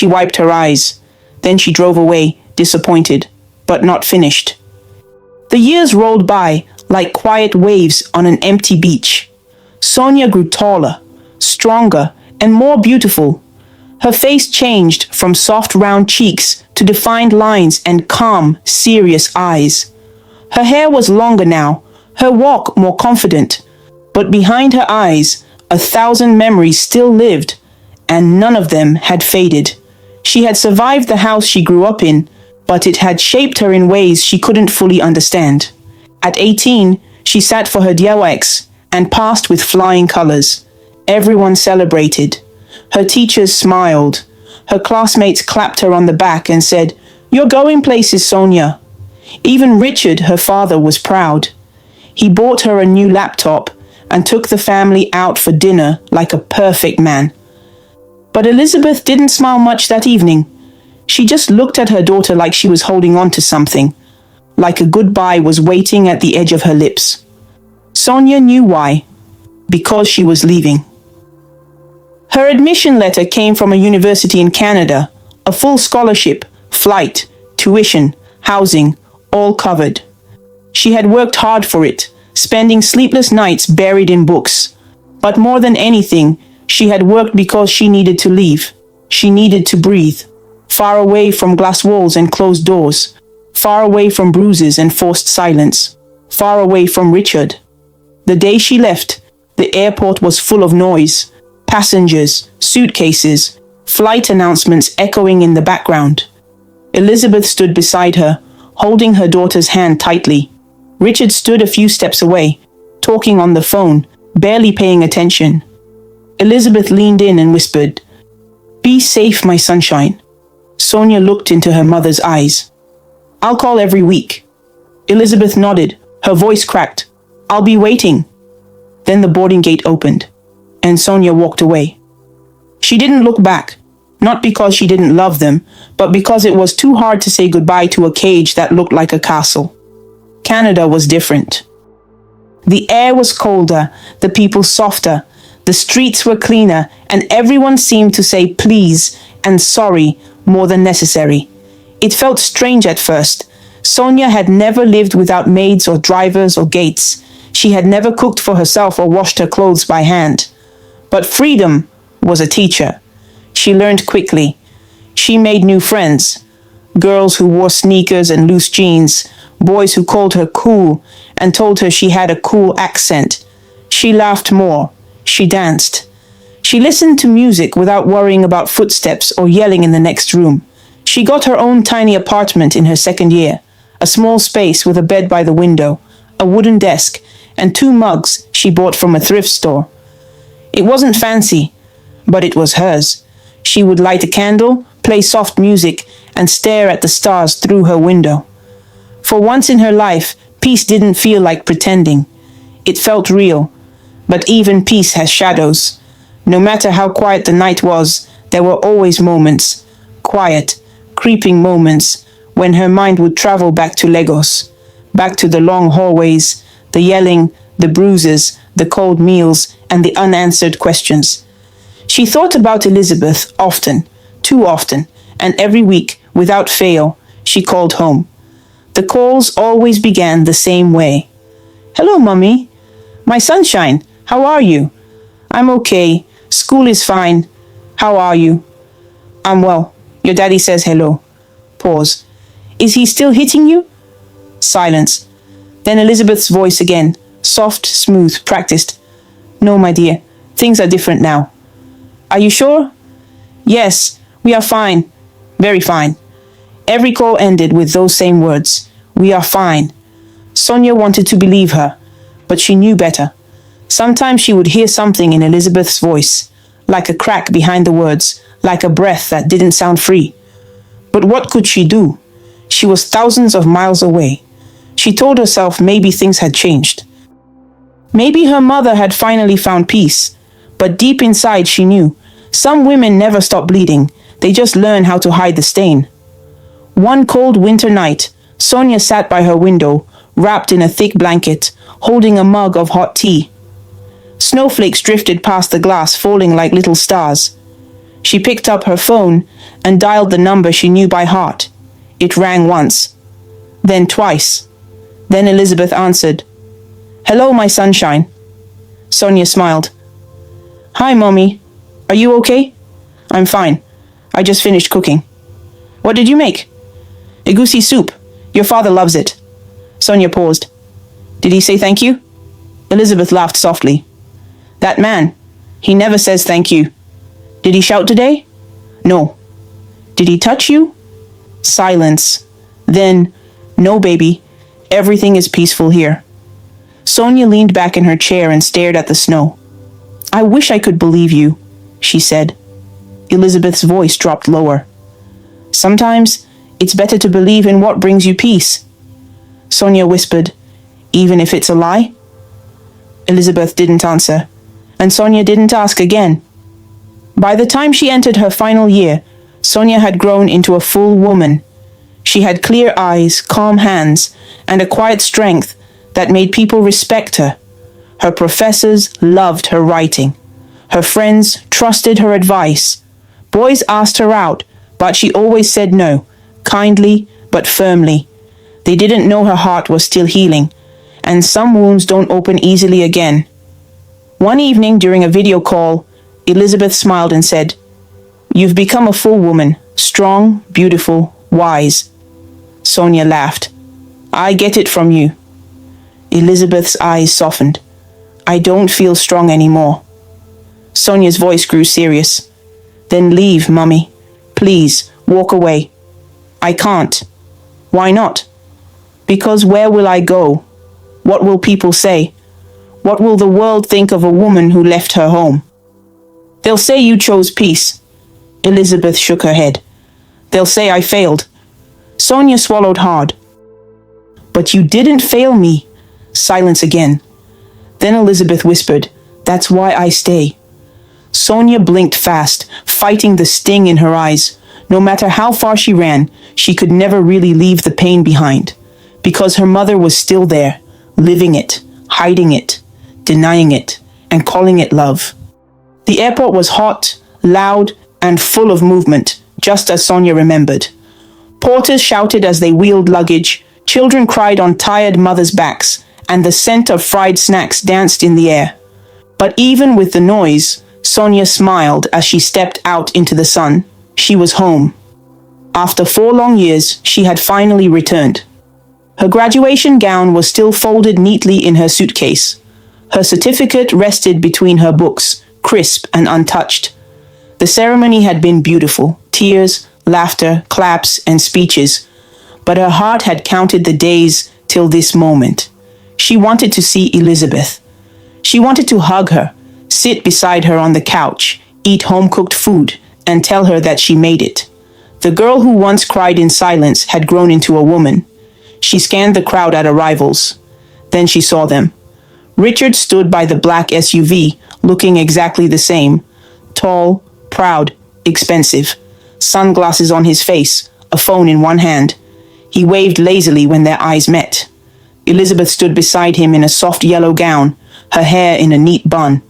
She wiped her eyes. Then she drove away, disappointed, but not finished. The years rolled by like quiet waves on an empty beach. Sonia grew taller, stronger, and more beautiful. Her face changed from soft round cheeks to defined lines and calm, serious eyes. Her hair was longer now, her walk more confident. But behind her eyes, 1,000 memories still lived, and none of them had faded. She had survived the house she grew up in, but it had shaped her in ways she couldn't fully understand. At 18, she sat for her DIY and passed with flying colors. Everyone celebrated. Her teachers smiled. Her classmates clapped her on the back and said, "You're going places, Sonia." Even Richard, her father, was proud. He bought her a new laptop and took the family out for dinner like a perfect man. But Elizabeth didn't smile much that evening. She just looked at her daughter like she was holding on to something, like a goodbye was waiting at the edge of her lips. Sonia knew why. Because she was leaving. Her admission letter came from a university in Canada, a full scholarship, flight, tuition, housing, all covered. She had worked hard for it, spending sleepless nights buried in books. But more than anything, she had worked because she needed to leave. She needed to breathe. Far away from glass walls and closed doors. Far away from bruises and forced silence. Far away from Richard. The day she left, the airport was full of noise. Passengers, suitcases, flight announcements echoing in the background. Elizabeth stood beside her, holding her daughter's hand tightly. Richard stood a few steps away, talking on the phone, barely paying attention. Elizabeth leaned in and whispered, "Be safe, my sunshine." Sonia looked into her mother's eyes. "I'll call every week." Elizabeth nodded, her voice cracked. "I'll be waiting." Then the boarding gate opened, and Sonia walked away. She didn't look back, not because she didn't love them, but because it was too hard to say goodbye to a cage that looked like a castle. Canada was different. The air was colder, the people softer, the streets were cleaner, and everyone seemed to say please and sorry more than necessary. It felt strange at first. Sonia had never lived without maids or drivers or gates. She had never cooked for herself or washed her clothes by hand. But freedom was a teacher. She learned quickly. She made new friends. Girls who wore sneakers and loose jeans, boys who called her cool and told her she had a cool accent. She laughed more. She danced. She listened to music without worrying about footsteps or yelling in the next room. She got her own tiny apartment in her second year, a small space with a bed by the window, a wooden desk, and 2 mugs she bought from a thrift store. It wasn't fancy, but it was hers. She would light a candle, play soft music, and stare at the stars through her window. For once in her life, peace didn't feel like pretending. It felt real. But even peace has shadows. No matter how quiet the night was, there were always moments, quiet, creeping moments, when her mind would travel back to Lagos, back to the long hallways, the yelling, the bruises, the cold meals, and the unanswered questions. She thought about Elizabeth often, too often, and every week, without fail, she called home. The calls always began the same way. "Hello, Mummy. My sunshine, how are you?" "I'm okay. School is fine. How are you?" "I'm well. Your daddy says hello." Pause. "Is he still hitting you?" Silence. Then Elizabeth's voice again, soft, smooth, practiced. "No, my dear. Things are different now." "Are you sure?" "Yes, we are fine. Very fine." Every call ended with those same words. "We are fine." Sonia wanted to believe her, but she knew better. Sometimes she would hear something in Elizabeth's voice, like a crack behind the words, like a breath that didn't sound free. But what could she do? She was thousands of miles away. She told herself maybe things had changed. Maybe her mother had finally found peace. But deep inside she knew, some women never stop bleeding. They just learn how to hide the stain. One cold winter night, Sonia sat by her window, wrapped in a thick blanket, holding a mug of hot tea. Snowflakes drifted past the glass, falling like little stars. She picked up her phone and dialed the number she knew by heart. It rang once, then twice. Then Elizabeth answered. "Hello, my sunshine." Sonia smiled. "Hi, Mommy. Are you okay?" "I'm fine. I just finished cooking." "What did you make?" "Egusi soup. Your father loves it." Sonia paused. "Did he say thank you?" Elizabeth laughed softly. "That man. He never says thank you." "Did he shout today?" "No." "Did he touch you?" Silence. Then, "No, baby. Everything is peaceful here." Sonia leaned back in her chair and stared at the snow. "I wish I could believe you," she said. Elizabeth's voice dropped lower. "Sometimes it's better to believe in what brings you peace." Sonia whispered, "Even if it's a lie?" Elizabeth didn't answer, and Sonia didn't ask again. By the time she entered her final year, Sonia had grown into a full woman. She had clear eyes, calm hands, and a quiet strength that made people respect her. Her professors loved her writing. Her friends trusted her advice. Boys asked her out, but she always said no, kindly but firmly. They didn't know her heart was still healing, and some wounds don't open easily again. One evening during a video call, Elizabeth smiled and said, "You've become a full woman, strong, beautiful, wise." Sonia laughed. "I get it from you." Elizabeth's eyes softened. "I don't feel strong anymore." Sonia's voice grew serious. "Then leave, Mummy. Please, walk away." "I can't." "Why not?" "Because where will I go? What will people say? What will the world think of a woman who left her home?" "They'll say you chose peace." Elizabeth shook her head. "They'll say I failed." Sonia swallowed hard. "But you didn't fail me." Silence again. Then Elizabeth whispered, "That's why I stay." Sonia blinked fast, fighting the sting in her eyes. No matter how far she ran, she could never really leave the pain behind. Because her mother was still there, living it, hiding it, denying it, and calling it love. The airport was hot, loud, and full of movement, just as Sonia remembered. Porters shouted as they wheeled luggage, children cried on tired mothers' backs, and the scent of fried snacks danced in the air. But even with the noise, Sonia smiled as she stepped out into the sun. She was home. After 4 long years, she had finally returned. Her graduation gown was still folded neatly in her suitcase. Her certificate rested between her books, crisp and untouched. The ceremony had been beautiful. Tears, laughter, claps, and speeches. But her heart had counted the days till this moment. She wanted to see Elizabeth. She wanted to hug her, sit beside her on the couch, eat home-cooked food, and tell her that she made it. The girl who once cried in silence had grown into a woman. She scanned the crowd at arrivals. Then she saw them. Richard stood by the black SUV, looking exactly the same. Tall, proud, expensive. Sunglasses on his face, a phone in one hand. He waved lazily when their eyes met. Elizabeth stood beside him in a soft yellow gown, her hair in a neat bun.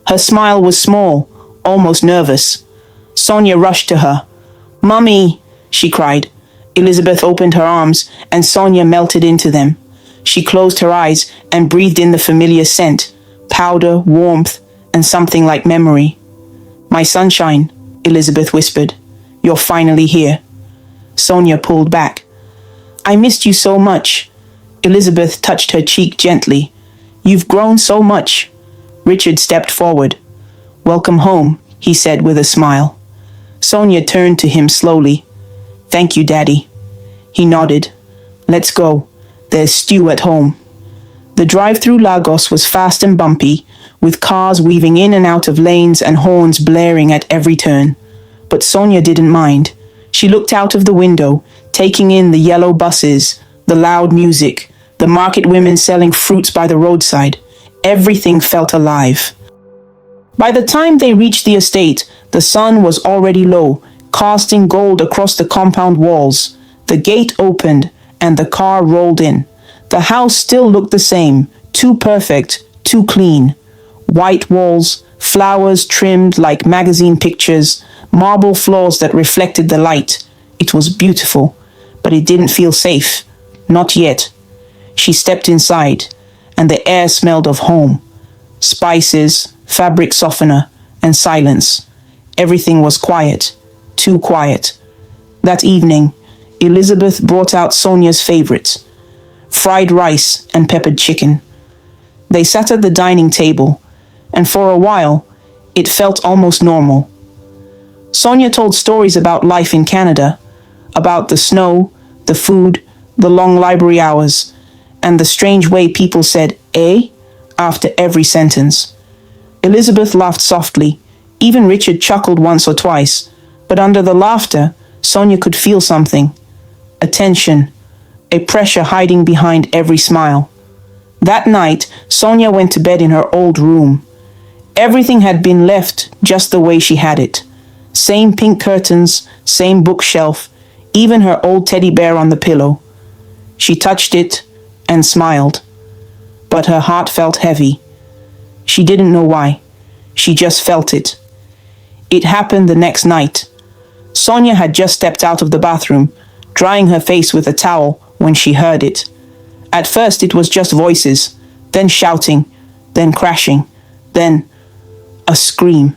Her smile was small, almost nervous. Sonia rushed to her. "Mummy!" she cried. Elizabeth opened her arms, and Sonia melted into them. She closed her eyes and breathed in the familiar scent, powder, warmth, and something like memory. "My sunshine," Elizabeth whispered. "You're finally here." Sonia pulled back. "I missed you so much." Elizabeth touched her cheek gently. "You've grown so much." Richard stepped forward. "Welcome home," he said with a smile. Sonia turned to him slowly. "Thank you, Daddy." He nodded. "Let's go. There's stew at home." The drive through Lagos was fast and bumpy, with cars weaving in and out of lanes and horns blaring at every turn. But Sonia didn't mind. She looked out of the window, taking in the yellow buses, the loud music, the market women selling fruits by the roadside. Everything felt alive. By the time they reached the estate, the sun was already low, casting gold across the compound walls. The gate opened, and the car rolled in. The house still looked the same, too perfect, too clean. White walls, flowers trimmed like magazine pictures, marble floors that reflected the light. It was beautiful, but it didn't feel safe. Not yet. She stepped inside, and the air smelled of home. Spices, fabric softener, and silence. Everything was quiet. Too quiet. That evening, Elizabeth brought out Sonia's favorites, fried rice and peppered chicken. They sat at the dining table, and for a while, it felt almost normal. Sonia told stories about life in Canada, about the snow, the food, the long library hours, and the strange way people said "eh" after every sentence. Elizabeth laughed softly. Even Richard chuckled once or twice, but under the laughter, Sonia could feel something. A tension, a pressure hiding behind every smile. That night, Sonia went to bed in her old room. Everything had been left just the way she had it. Same pink curtains, same bookshelf, even her old teddy bear on the pillow. She touched it and smiled, but her heart felt heavy. She didn't know why. She just felt it. It happened the next night. Sonia had just stepped out of the bathroom, drying her face with a towel, when she heard it. At first it was just voices, then shouting, then crashing, then a scream.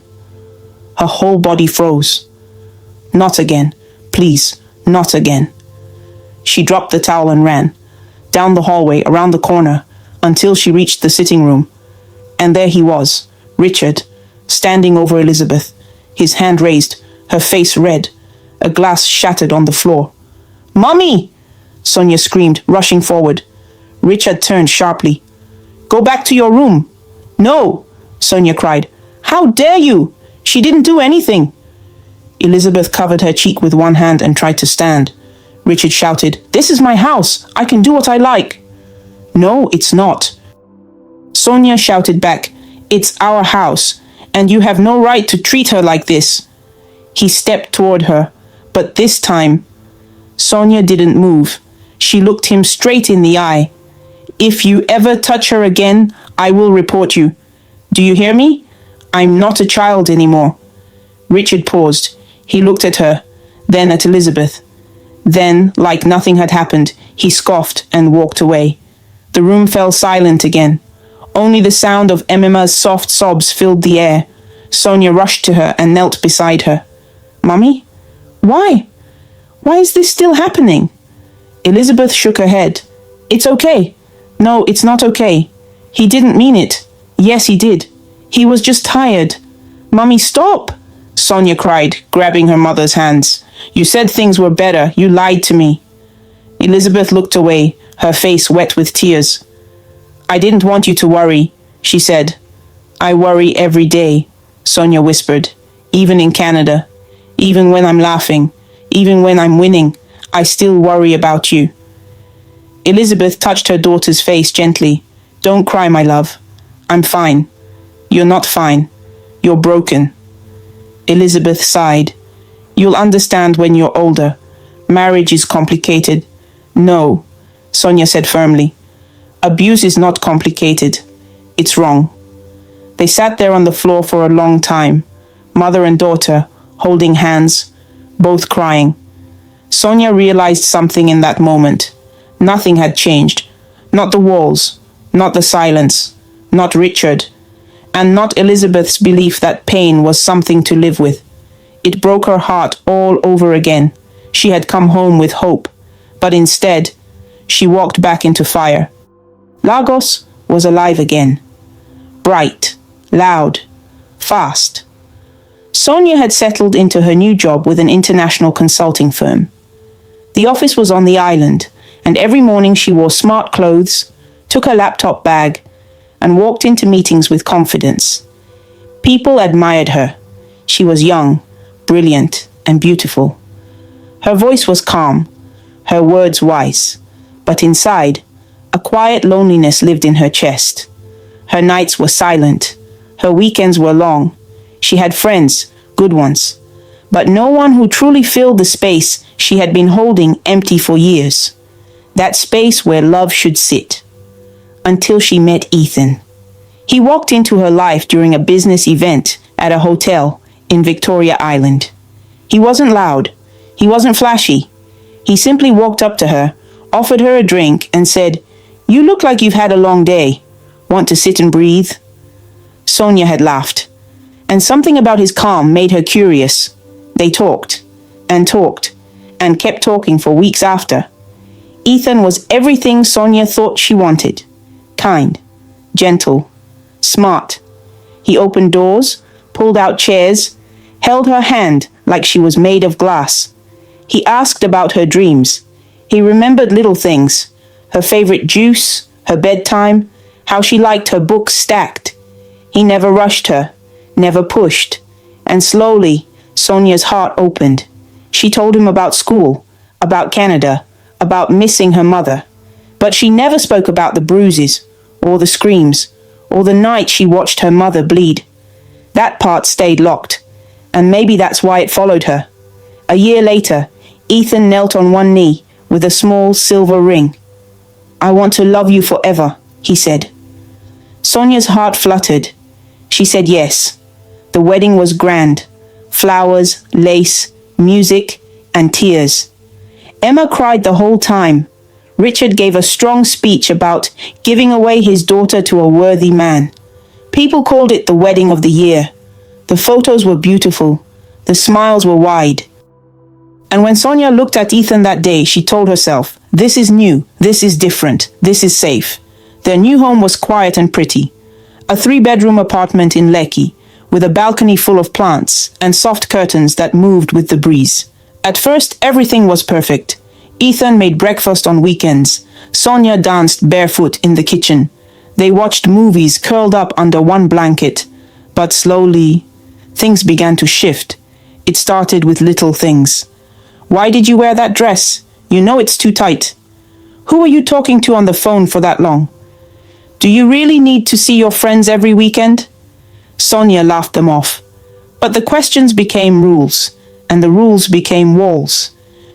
Her whole body froze. Not again. Please, not again. She dropped the towel and ran, down the hallway, around the corner, until she reached the sitting room. And there he was, Richard, standing over Elizabeth, his hand raised, her face red, a glass shattered on the floor. "Mommy!" Sonia screamed, rushing forward. Richard turned sharply. "Go back to your room." "No!" Sonia cried. "How dare you? She didn't do anything." Elizabeth covered her cheek with one hand and tried to stand. Richard shouted, "This is my house. I can do what I like." "No, it's not." Sonia shouted back, "It's our house, and you have no right to treat her like this." He stepped toward her, but this time, Sonia didn't move. She looked him straight in the eye. "If you ever touch her again, I will report you. Do you hear me? I'm not a child anymore." Richard paused. He looked at her, then at Elizabeth. Then, like nothing had happened, he scoffed and walked away. The room fell silent again. Only the sound of Emima's soft sobs filled the air. Sonia rushed to her and knelt beside her. "Mummy? Why? Why is this still happening?" Elizabeth shook her head. "It's okay. No, it's not okay. He didn't mean it. Yes, he did. He was just tired." "Mummy, stop!" Sonia cried, grabbing her mother's hands. "You said things were better. You lied to me." Elizabeth looked away, her face wet with tears. "I didn't want you to worry," she said. "I worry every day," Sonia whispered. "Even in Canada. Even when I'm laughing. Even when I'm winning. I still worry about you." Elizabeth touched her daughter's face gently. "Don't cry, my love. I'm fine." "You're not fine. You're broken." Elizabeth sighed. "You'll understand when you're older. Marriage is complicated." "No," Sonia said firmly. "Abuse is not complicated. It's wrong." They sat there on the floor for a long time, mother and daughter, holding hands, both crying. Sonia realized something in that moment. Nothing had changed. Not the walls, not the silence, not Richard, and not Elizabeth's belief that pain was something to live with. It broke her heart all over again. She had come home with hope, but instead, she walked back into fire. Lagos was alive again. Bright, loud, fast. Sonia had settled into her new job with an international consulting firm. The office was on the island, and every morning she wore smart clothes, took her laptop bag, and walked into meetings with confidence. People admired her. She was young, brilliant, and beautiful. Her voice was calm, her words wise, but inside, a quiet loneliness lived in her chest. Her nights were silent. Her weekends were long. She had friends, good ones, but no one who truly filled the space she had been holding empty for years. That space where love should sit. Until she met Ethan. He walked into her life during a business event at a hotel in Victoria Island. He wasn't loud. He wasn't flashy. He simply walked up to her, offered her a drink, and said, "You look like you've had a long day. Want to sit and breathe?" Sonia had laughed, and something about his calm made her curious. They talked, and kept talking for weeks after. Ethan was everything Sonia thought she wanted. Kind, gentle, smart. He opened doors, pulled out chairs, held her hand like she was made of glass. He asked about her dreams. He remembered little things, her favorite juice, her bedtime, how she liked her books stacked. He never rushed her, never pushed, and slowly Sonia's heart opened. She told him about school, about Canada, about missing her mother. But she never spoke about the bruises, or the screams, or the night she watched her mother bleed. That part stayed locked, and maybe that's why it followed her. A year later, Ethan knelt on one knee with a small silver ring. "I want to love you forever," he said. Sonia's heart fluttered. She said yes. The wedding was grand. Flowers, lace, music, and tears. Emma cried the whole time. Richard gave a strong speech about giving away his daughter to a worthy man. People called it the wedding of the year. The photos were beautiful. The smiles were wide. And when Sonia looked at Ethan that day, she told herself, this is new, this is different, this is safe. Their new home was quiet and pretty. A 3-bedroom apartment in Lekki, with a balcony full of plants and soft curtains that moved with the breeze. At first, everything was perfect. Ethan made breakfast on weekends. Sonia danced barefoot in the kitchen. They watched movies curled up under one blanket. But slowly, things began to shift. It started with little things. "Why did you wear that dress? You know it's too tight. Who were you talking to on the phone for that long? Do you really need to see your friends every weekend?" Sonia laughed them off. But the questions became rules, and the rules became walls.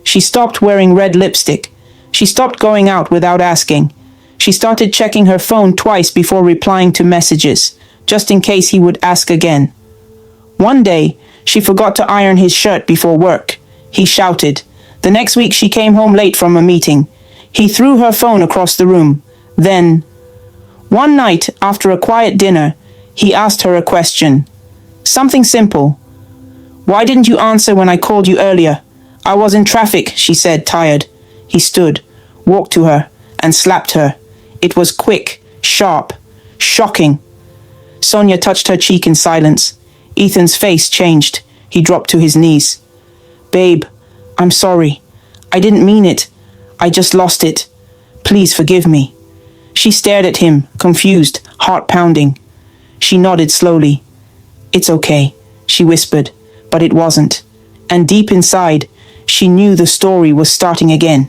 She stopped wearing red lipstick. She stopped going out without asking. She started checking her phone twice before replying to messages, just in case he would ask again. One day, she forgot to iron his shirt before work. He shouted. The next week, she came home late from a meeting. He threw her phone across the room. Then, one night, after a quiet dinner, he asked her a question. Something simple. "Why didn't you answer when I called you earlier?" "I was in traffic," she said, tired. He stood, walked to her, and slapped her. It was quick, sharp, shocking. Sonia touched her cheek in silence. Ethan's face changed. He dropped to his knees. "Babe, I'm sorry. I didn't mean it. I just lost it. Please forgive me." She stared at him, confused, heart pounding. She nodded slowly. "It's okay," she whispered, but it wasn't. And deep inside, she knew the story was starting again.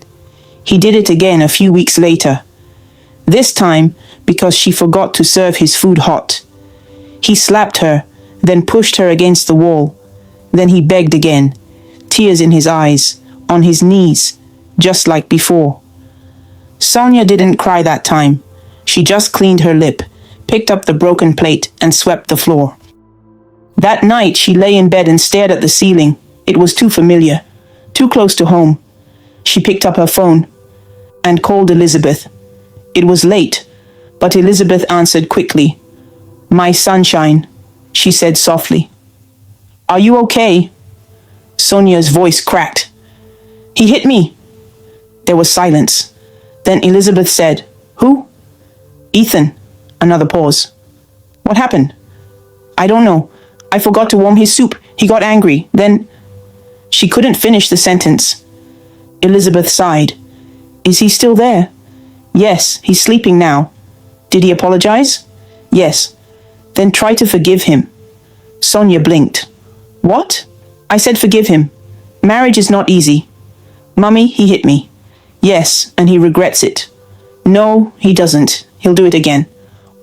He did it again a few weeks later. This time because she forgot to serve his food hot. He slapped her, then pushed her against the wall. Then he begged again, tears in his eyes, on his knees, just like before. Sonia didn't cry that time. She just cleaned her lip, picked up the broken plate, and swept the floor. That night, she lay in bed and stared at the ceiling. It was too familiar, too close to home. She picked up her phone and called Elizabeth. It was late, but Elizabeth answered quickly. "My sunshine," she said softly. "Are you okay?" Sonia's voice cracked. "He hit me." There was silence. Then Elizabeth said, "Who?" "Ethan." Another pause. "What happened?" "I don't know. I forgot to warm his soup. He got angry. Then—" She couldn't finish the sentence. Elizabeth sighed. "Is he still there?" "Yes, he's sleeping now." "Did he apologize?" "Yes." "Then try to forgive him." Sonia blinked. "What?" "I said forgive him. Marriage is not easy." "Mummy, he hit me." "Yes, and he regrets it." "No, he doesn't. He'll do it again.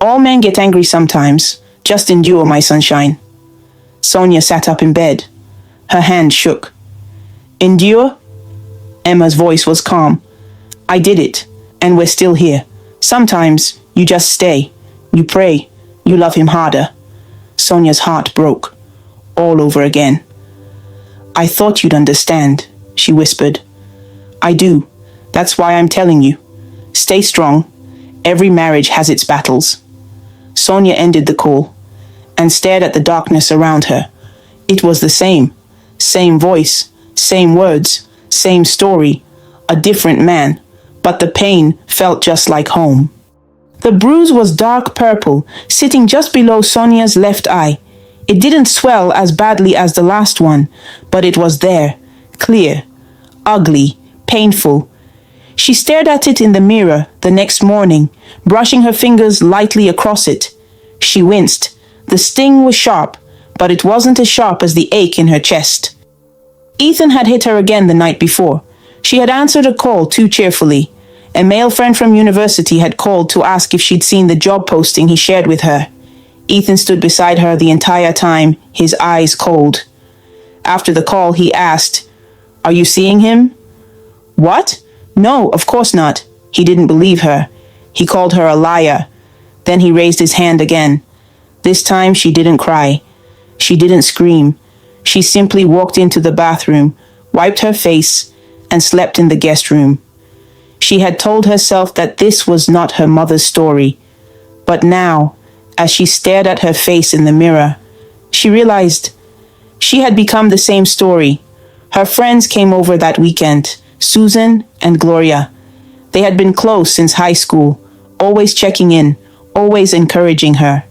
All men get angry sometimes. Just endure, my sunshine." Sonia sat up in bed. Her hand shook. "Endure?" Emma's voice was calm. "I did it, and we're still here. Sometimes you just stay. You pray. You love him harder." Sonia's heart broke. All over again. I thought you'd understand, she whispered. I do. That's why I'm telling you. Stay strong. Every marriage has its battles. Sonia ended the call and stared at the darkness around her. It was the same. Same voice, same words, same story. A different man, but the pain felt just like home. The bruise was dark purple, sitting just below Sonia's left eye. It didn't swell as badly as the last one, but it was there, clear, ugly, painful. She stared at it in the mirror the next morning, brushing her fingers lightly across it. She winced. The sting was sharp, but it wasn't as sharp as the ache in her chest. Ethan had hit her again the night before. She had answered a call too cheerfully. A male friend from university had called to ask if she'd seen the job posting he shared with her. Ethan stood beside her the entire time, his eyes cold. After the call, he asked, "Are you seeing him?" "What? No, of course not." He didn't believe her. He called her a liar. Then he raised his hand again. This time she didn't cry. She didn't scream. She simply walked into the bathroom, wiped her face, and slept in the guest room. She had told herself that this was not her mother's story. But now, as she stared at her face in the mirror, she realized she had become the same story. Her friends came over that weekend, Susan and Gloria. They had been close since high school, always checking in, always encouraging her.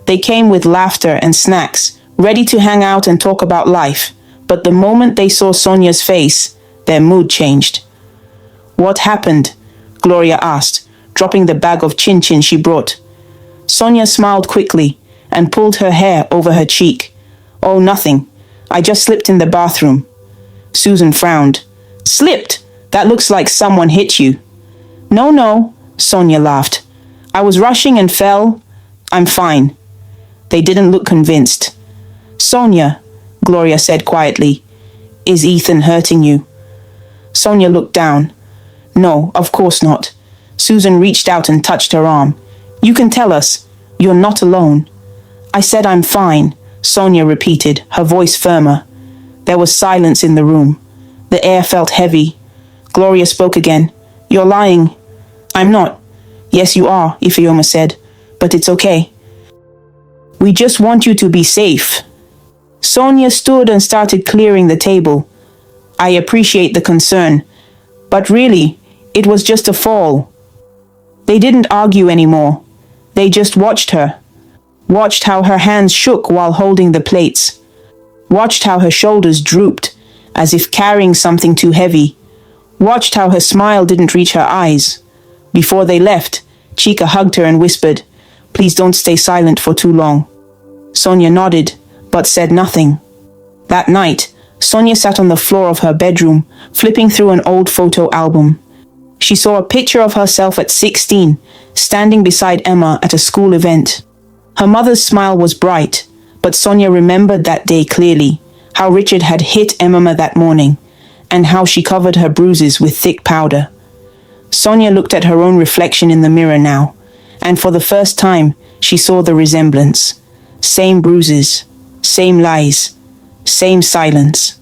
They came with laughter and snacks, ready to hang out and talk about life. But the moment they saw Sonia's face, their mood changed. "What happened?" Gloria asked, dropping the bag of chin-chin she brought. Sonia smiled quickly and pulled her hair over her cheek. "Oh, nothing. I just slipped in the bathroom." Susan frowned. "Slipped? That looks like someone hit you." No, Sonia laughed. "I was rushing and fell. I'm fine." They didn't look convinced. "Sonia," Gloria said quietly, "is Ethan hurting you?" Sonia looked down. "No, of course not." Susan reached out and touched her arm. "You can tell us. You're not alone." "I said I'm fine," Sonia repeated, her voice firmer. There was silence in the room. The air felt heavy. Gloria spoke again. "You're lying." "I'm not." "Yes, you are," Ifeoma said. "But it's okay. We just want you to be safe." Sonia stood and started clearing the table. "I appreciate the concern, but really, it was just a fall." They didn't argue anymore. They just watched her. Watched how her hands shook while holding the plates. Watched how her shoulders drooped, as if carrying something too heavy. Watched how her smile didn't reach her eyes. Before they left, Chica hugged her and whispered, "Please don't stay silent for too long." Sonia nodded, but said nothing. That night, Sonia sat on the floor of her bedroom, flipping through an old photo album. She saw a picture of herself at 16, standing beside Emma at a school event. Her mother's smile was bright, but Sonia remembered that day clearly, how Richard had hit Emma that morning, and how she covered her bruises with thick powder. Sonia looked at her own reflection in the mirror now, and for the first time, she saw the resemblance. Same bruises, same lies, same silence.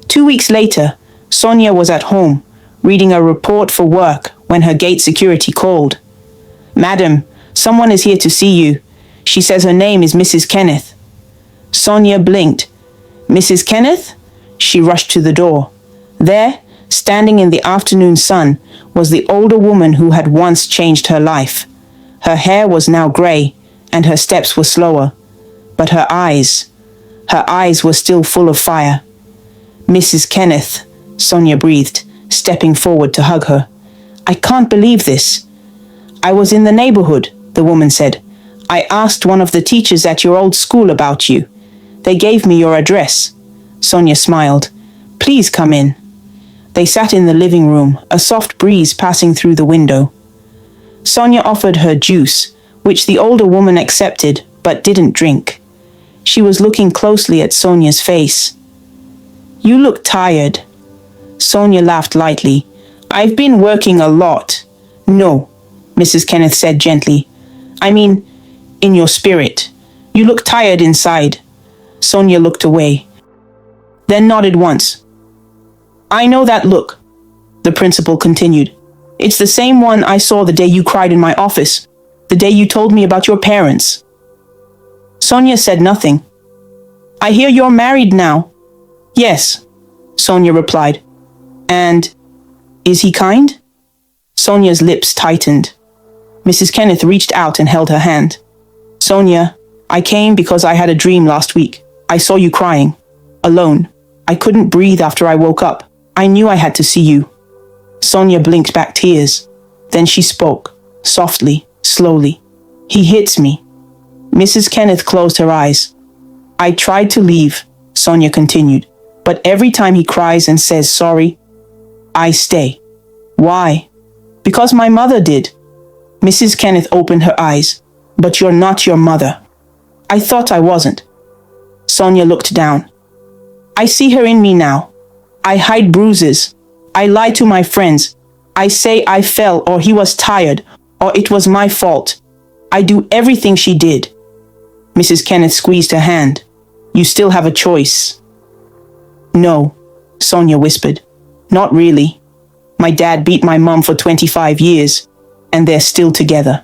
2 weeks later, Sonia was at home, reading a report for work when her gate security called. "Madam, someone is here to see you. She says her name is Mrs. Kenneth." Sonia blinked. "Mrs. Kenneth?" She rushed to the door. There, standing in the afternoon sun, was the older woman who had once changed her life. Her hair was now grey, and her steps were slower. But her eyes were still full of fire. "Mrs. Kenneth," Sonia breathed, stepping forward to hug her. "I can't believe this." "I was in the neighborhood," the woman said. "I asked one of the teachers at your old school about you. They gave me your address." Sonia smiled. "Please come in." They sat in the living room, a soft breeze passing through the window. Sonia offered her juice, which the older woman accepted but didn't drink. She was looking closely at Sonia's face. "You look tired." Sonia laughed lightly. "I've been working a lot." "No," Mrs. Kenneth said gently. "I mean, in your spirit. You look tired inside." Sonia looked away. then nodded once. I know that look, the principal continued. It's the same one I saw the day you cried in my office, the day you told me about your parents. Sonia said nothing. I hear you're married now. Yes, Sonia replied. And is he kind? Sonia's lips tightened. Mrs. Kenneth reached out and held her hand. Sonia, I came because I had a dream last week. I saw you crying, alone. I couldn't breathe after I woke up. I knew I had to see you. Sonia blinked back tears. Then she spoke, softly, slowly. He hits me. Mrs. Kenneth closed her eyes. I tried to leave, Sonia continued, but every time he cries and says sorry, I stay. Why? Because my mother did. Mrs. Kenneth opened her eyes. But you're not your mother. I thought I wasn't. Sonia looked down. I see her in me now. I hide bruises. I lie to my friends. I say I fell or he was tired or it was my fault. I do everything she did. Mrs. Kenneth squeezed her hand. You still have a choice. No, Sonia whispered. Not really. My dad beat my mum for 25 years, and they're still together.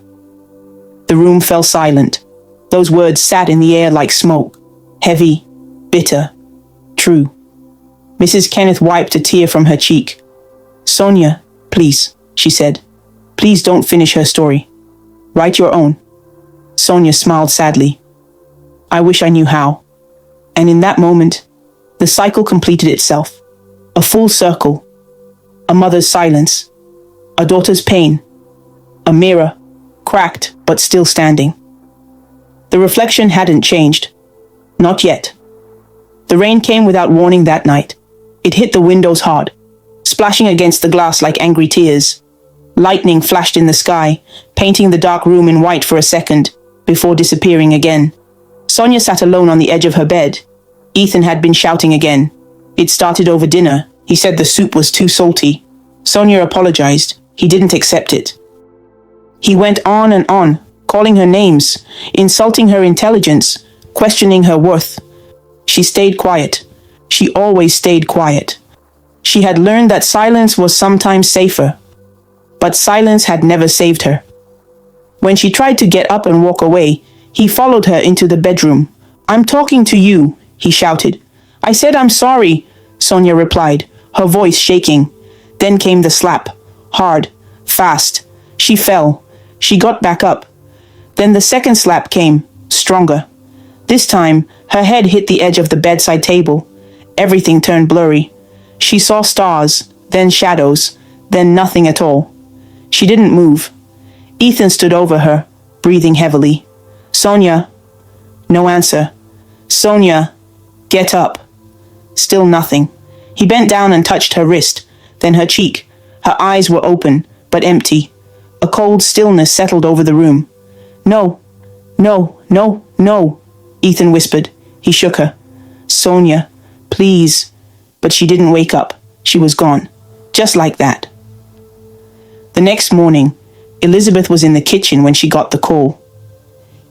The room fell silent. Those words sat in the air like smoke. Heavy, bitter, true. Mrs. Kenneth wiped a tear from her cheek. Sonia, please, she said. Please don't finish her story. Write your own. Sonia smiled sadly. I wish I knew how. And in that moment, the cycle completed itself. A full circle. A mother's silence. A daughter's pain. A mirror, cracked but still standing. The reflection hadn't changed. Not yet. The rain came without warning that night. It hit the windows hard, splashing against the glass like angry tears. Lightning flashed in the sky, painting the dark room in white for a second, before disappearing again. Sonia sat alone on the edge of her bed. Ethan had been shouting again. It started over dinner. He said the soup was too salty. Sonia apologized. He didn't accept it. He went on and on, calling her names, insulting her intelligence, questioning her worth. She stayed quiet. She always stayed quiet. She had learned that silence was sometimes safer. But silence had never saved her. When she tried to get up and walk away, he followed her into the bedroom. I'm talking to you, he shouted. I said I'm sorry, Sonia replied, her voice shaking. Then came the slap. Hard, fast. She fell. She got back up. Then the second slap came, stronger. This time, her head hit the edge of the bedside table. Everything turned blurry. She saw stars, then shadows, then nothing at all. She didn't move. Ethan stood over her, breathing heavily. Sonia. No answer. Sonia, get up. Still nothing. He bent down and touched her wrist, then her cheek. Her eyes were open, but empty. A cold stillness settled over the room. No, no, no, no, Ethan whispered. He shook her. Sonia, please. But she didn't wake up. She was gone. Just like that. The next morning, Elizabeth was in the kitchen when she got the call.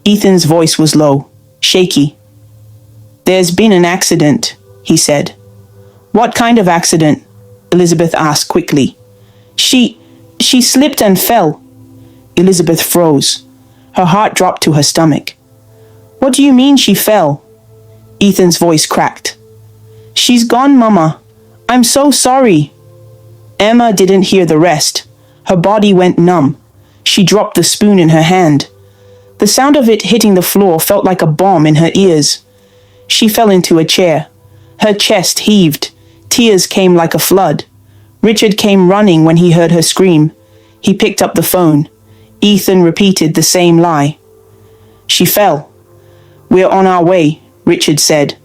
Ethan's voice was low, shaky. There's been an accident, he said. What kind of accident? Elizabeth asked quickly. She slipped and fell. Elizabeth froze. Her heart dropped to her stomach. What do you mean she fell? Ethan's voice cracked. She's gone, Mama. I'm so sorry. Emma didn't hear the rest. Her body went numb. She dropped the spoon in her hand. The sound of it hitting the floor felt like a bomb in her ears. She fell into a chair. Her chest heaved. Tears came like a flood. Richard came running when he heard her scream. He picked up the phone. Ethan repeated the same lie. She fell. We're on our way, Richard said.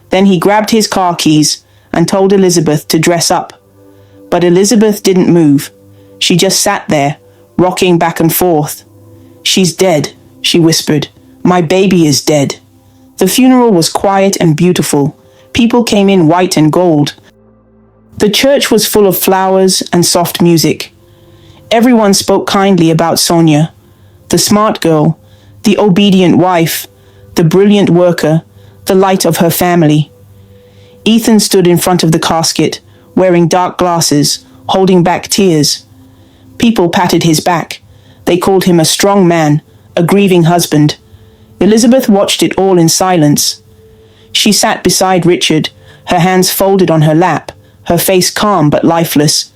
Then he grabbed his car keys and told Elizabeth to dress up. But Elizabeth didn't move. She just sat there, rocking back and forth. She's dead, she whispered. My baby is dead. The funeral was quiet and beautiful. People came in white and gold. The church was full of flowers and soft music. Everyone spoke kindly about Sonia, the smart girl, the obedient wife, the brilliant worker, the light of her family. Ethan stood in front of the casket, wearing dark glasses, holding back tears. People patted his back. They called him a strong man, a grieving husband. Elizabeth watched it all in silence. She sat beside Richard, her hands folded on her lap, her face calm but lifeless.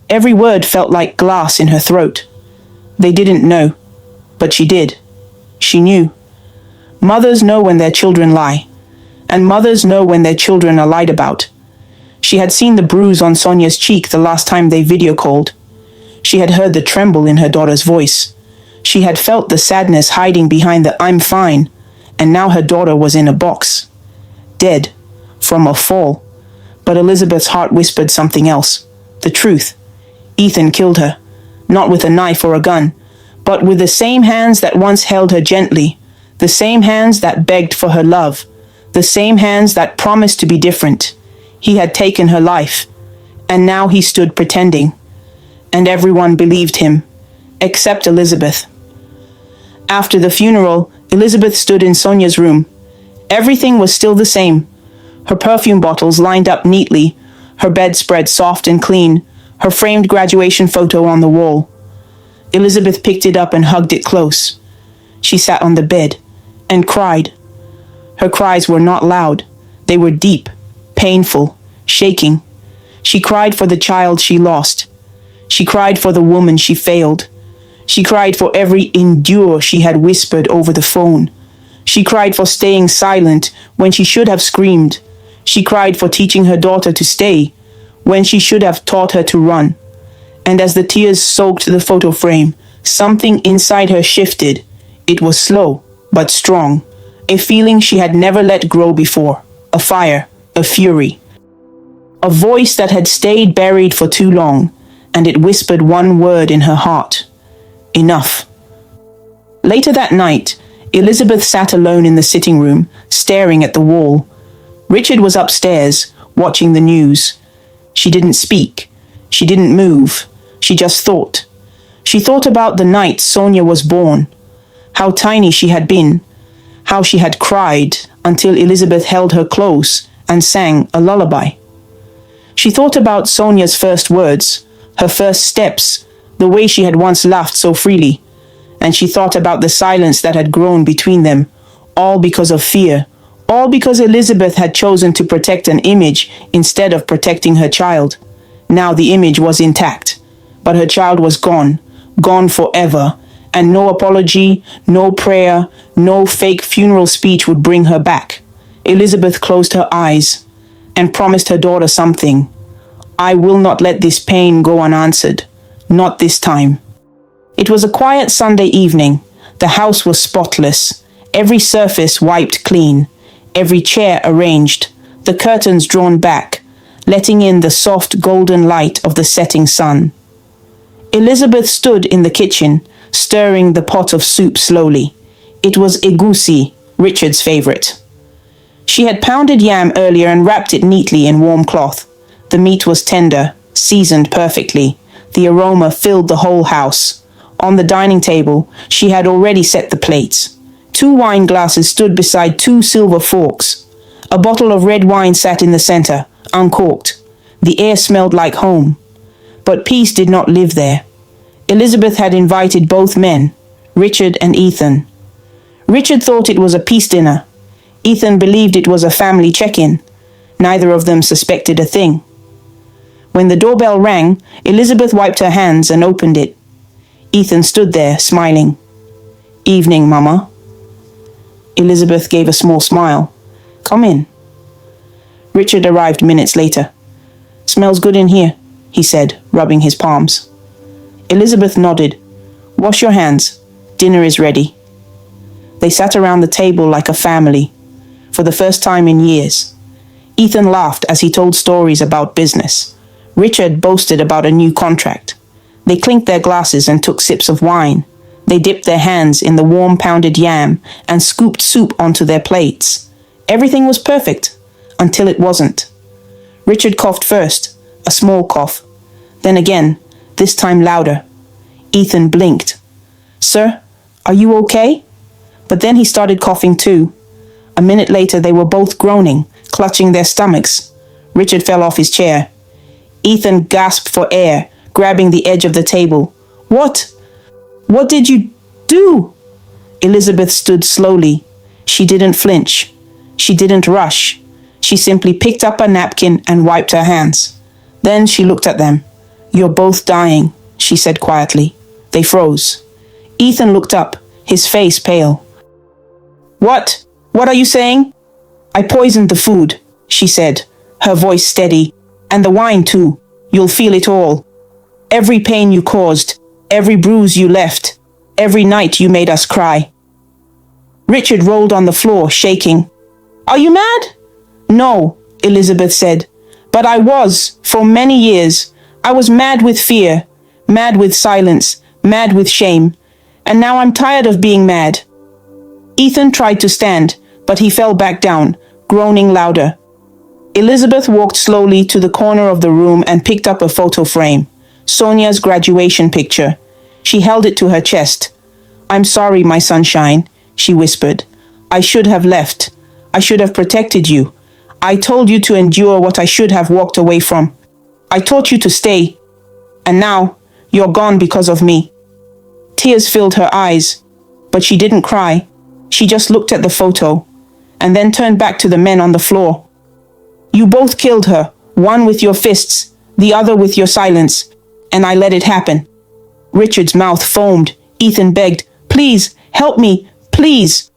Every word felt like glass in her throat. They didn't know, but she did. She knew. Mothers know when their children lie, and mothers know when their children are lied about. She had seen the bruise on Sonia's cheek the last time they video called. She had heard the tremble in her daughter's voice. She had felt the sadness hiding behind the "I'm fine," and now her daughter was in a box. Dead. From a fall. But Elizabeth's heart whispered something else. The truth. Ethan killed her. Not with a knife or a gun, but with the same hands that once held her gently. The same hands that begged for her love. The same hands that promised to be different. He had taken her life, and now he stood pretending. And everyone believed him, except Elizabeth. After the funeral, Elizabeth stood in Sonia's room. Everything was still the same. Her perfume bottles lined up neatly, her bedspread soft and clean, her framed graduation photo on the wall. Elizabeth picked it up and hugged it close. She sat on the bed and cried. Her cries were not loud. They were deep, painful, shaking. She cried for the child she lost. She cried for the woman she failed. She cried for every "endure" she had whispered over the phone. She cried for staying silent when she should have screamed. She cried for teaching her daughter to stay when she should have taught her to run. And as the tears soaked the photo frame, something inside her shifted. It was slow, but strong. A feeling she had never let grow before. A fire, a fury. A voice that had stayed buried for too long, and it whispered one word in her heart. Enough. Later that night, Elizabeth sat alone in the sitting room, staring at the wall. Richard was upstairs, watching the news. She didn't speak. She didn't move. She just thought. She thought about the night Sonia was born. How tiny she had been. How she had cried until Elizabeth held her close and sang a lullaby. She thought about Sonia's first words, her first steps, the way she had once laughed so freely. And she thought about the silence that had grown between them, all because of fear, all because Elizabeth had chosen to protect an image instead of protecting her child. Now the image was intact, but her child was gone, gone forever, and no apology, no prayer, no fake funeral speech would bring her back. Elizabeth closed her eyes and promised her daughter something. I will not let this pain go unanswered, not this time. It was a quiet Sunday evening. The house was spotless, every surface wiped clean, every chair arranged, the curtains drawn back, letting in the soft golden light of the setting sun. Elizabeth stood in the kitchen, stirring the pot of soup slowly. It was egusi, Richard's favorite. She had pounded yam earlier and wrapped it neatly in warm cloth. The meat was tender, seasoned perfectly. The aroma filled the whole house. On the dining table, she had already set the plates. 2 wine glasses stood beside 2 silver forks. A bottle of red wine sat in the center, uncorked. The air smelled like home. But peace did not live there. Elizabeth had invited both men, Richard and Ethan. Richard thought it was a peace dinner. Ethan believed it was a family check-in. Neither of them suspected a thing. When the doorbell rang, Elizabeth wiped her hands and opened it. Ethan stood there, smiling. Evening, Mama. Elizabeth gave a small smile. Come in. Richard arrived minutes later. Smells good in here, he said, rubbing his palms. Elizabeth nodded. Wash your hands. Dinner is ready. They sat around the table like a family, for the first time in years. Ethan laughed as he told stories about business. Richard boasted about a new contract. They clinked their glasses and took sips of wine. They dipped their hands in the warm pounded yam and scooped soup onto their plates. Everything was perfect, until it wasn't. Richard coughed first, a small cough. Then again, this time louder. Ethan blinked. Sir, are you okay? But then he started coughing too. A minute later they were both groaning, clutching their stomachs. Richard fell off his chair. Ethan gasped for air, grabbing the edge of the table. What? What did you do? Elizabeth stood slowly. She didn't flinch. She didn't rush. She simply picked up a napkin and wiped her hands. Then she looked at them. You're both dying, she said quietly. They froze. Ethan looked up, his face pale. What? What are you saying? I poisoned the food, she said, her voice steady. And the wine too. You'll feel it all. Every pain you caused, every bruise you left, every night you made us cry. Richard rolled on the floor, shaking. Are you mad? No, Elizabeth said. But I was, for many years. I was mad with fear, mad with silence, mad with shame. And now I'm tired of being mad. Ethan tried to stand, but he fell back down, groaning louder. Elizabeth walked slowly to the corner of the room and picked up a photo frame, Sonia's graduation picture. She held it to her chest. I'm sorry, my sunshine, she whispered. I should have left. I should have protected you. I told you to endure what I should have walked away from. I taught you to stay. And now, you're gone because of me. Tears filled her eyes, but she didn't cry. She just looked at the photo, and then turned back to the men on the floor. You both killed her, one with your fists, the other with your silence, and I let it happen. Richard's mouth foamed. Ethan begged, please, help me, please.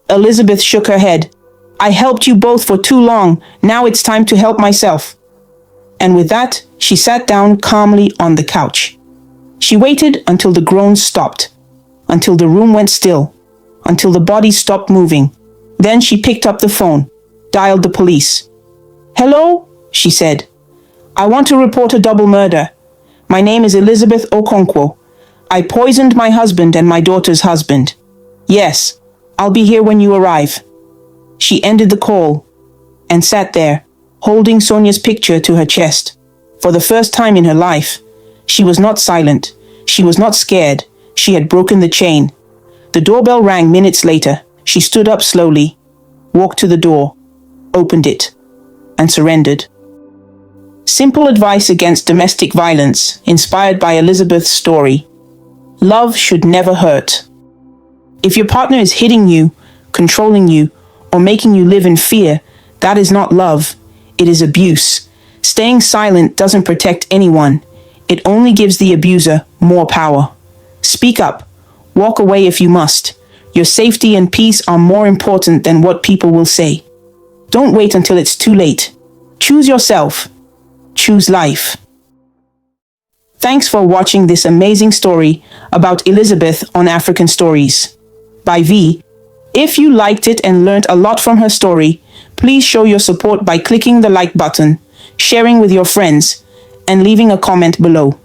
Elizabeth shook her head. I helped you both for too long. Now it's time to help myself. And with that, she sat down calmly on the couch. She waited until the groans stopped, until the room went still, until the body stopped moving. Then she picked up the phone, dialed the police. Hello, she said. I want to report a double murder. My name is Elizabeth Okonkwo. I poisoned my husband and my daughter's husband. Yes, I'll be here when you arrive. She ended the call and sat there, holding Sonia's picture to her chest. For the first time in her life, she was not silent. She was not scared. She had broken the chain. The doorbell rang minutes later. She stood up slowly, walked to the door, opened it, and surrendered. Simple advice against domestic violence, inspired by Elizabeth's story. Love should never hurt. If your partner is hitting you, controlling you, or making you live in fear, that is not love. It is abuse. Staying silent doesn't protect anyone. It only gives the abuser more power. Speak up. Walk away if you must. Your safety and peace are more important than what people will say. Don't wait until it's too late. Choose yourself. Choose life. Thanks for watching this amazing story about Elizabeth on African Stories by V. If you liked it and learned a lot from her story, please show your support by clicking the like button, sharing with your friends, and leaving a comment below.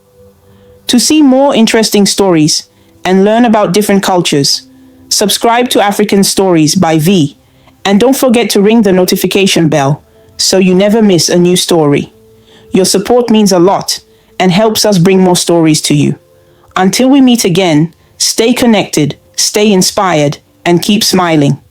To see more interesting stories and learn about different cultures, subscribe to African Stories by V, and don't forget to ring the notification bell so you never miss a new story. Your support means a lot and helps us bring more stories to you. Until we meet again, stay connected, stay inspired, and keep smiling.